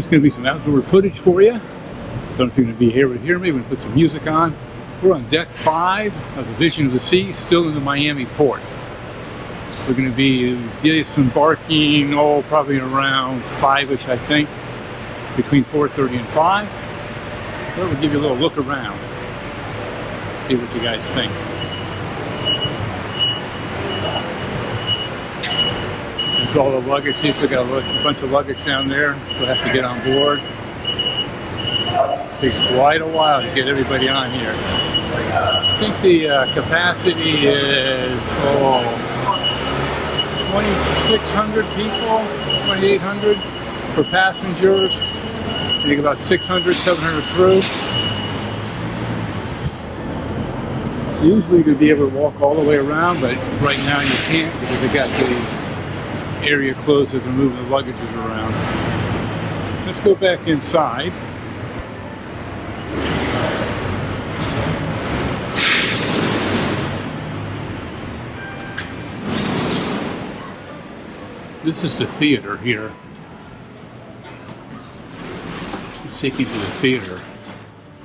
It's going to be some outdoor footage for you. Don't know if you're going to be able to hear me. We're going to put some music on. We're on deck 5 of the Vision of the Sea, still in the Miami port. We're going to be disembarking, probably around 5-ish, I think, between 4:30 and 5. But we'll give you a little look around, see what you guys think. It's all the luggage. See, so got a bunch of luggage down there, so I have to get on board. It takes quite a while to get everybody on here. I think the capacity is 2,600 people, 2,800 for passengers. I think about 600, 700 crew. Usually you could be able to walk all the way around, but right now you can't because they got the area closed as they're moving the luggages around. Let's go back inside. This is the theater here. Let's take you to the theater.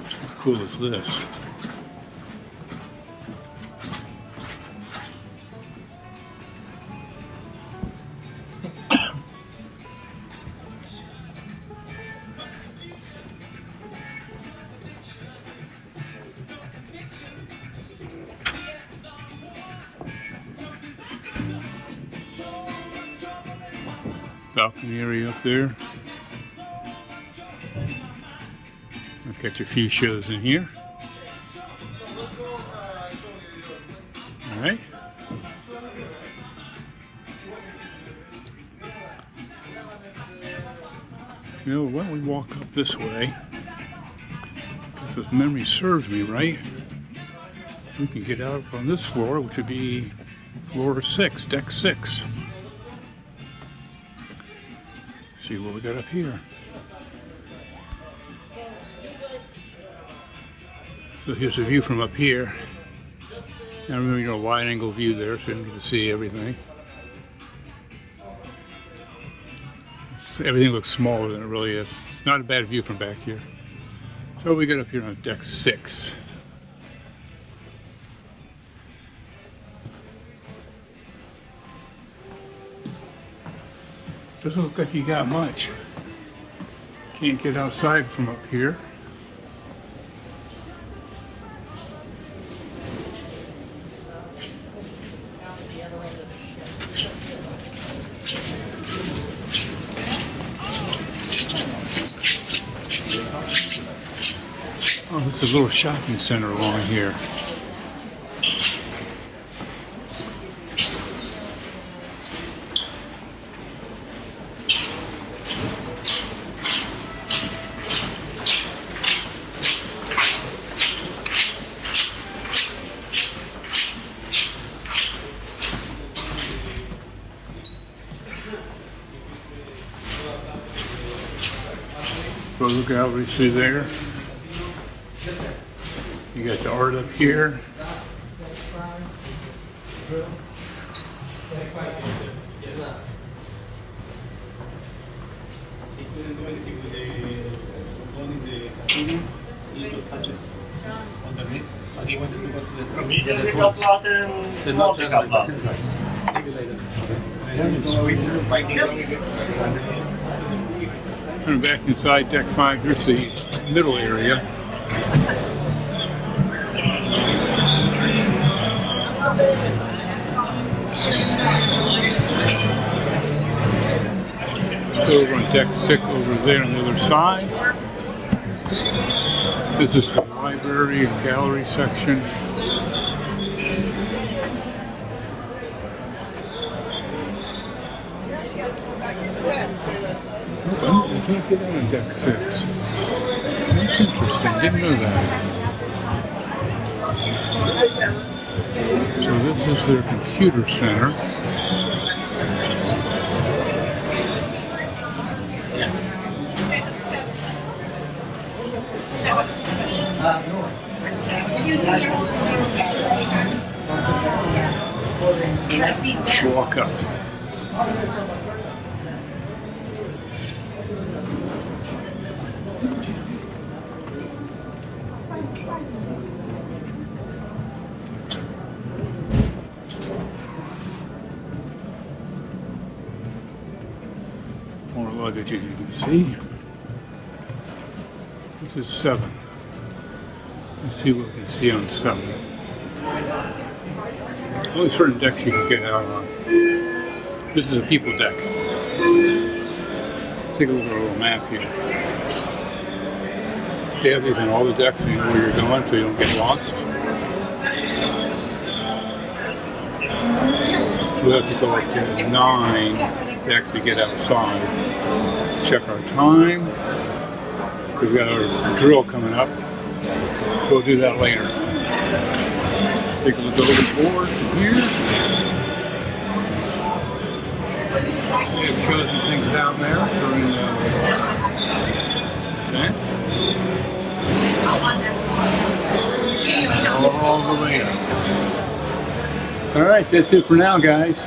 How cool is this? Balcony area up there. I'll catch a few shows in here. Alright. You know, why don't we walk up this way? Because if memory serves me right, we can get out on this floor, which would be floor 6, deck 6. See what we got up here. So here's a view from up here. Now remember, you know, wide angle view there, so you can see everything. Everything looks smaller than it really is. Not a bad view from back here. So we got up here on deck 6. Doesn't look like you got much. Can't get outside from up here. Oh, there's a little shopping center along here. Photo gallery through there. You got the art up here. And back inside deck 5, here's the middle area. Go over on deck 6 over there on the other side. This is the library and gallery section. Oh, you can't get on deck 6. That's interesting. Didn't know that. So this is their computer center. Walk up. luggage, as you can see. This is 7. Let's see what we can see on 7. Only certain decks you can get out on. This is a people deck. Take a look at our little map here. They have these on all the decks so you know where you're going so you don't get lost. We'll have to go up to 9 to actually get outside. Check our time. We've got our drill coming up. We'll do that later. Take a look over the board from here. We have shows and things down there during the event. All the way up. Alright, that's it for now, guys.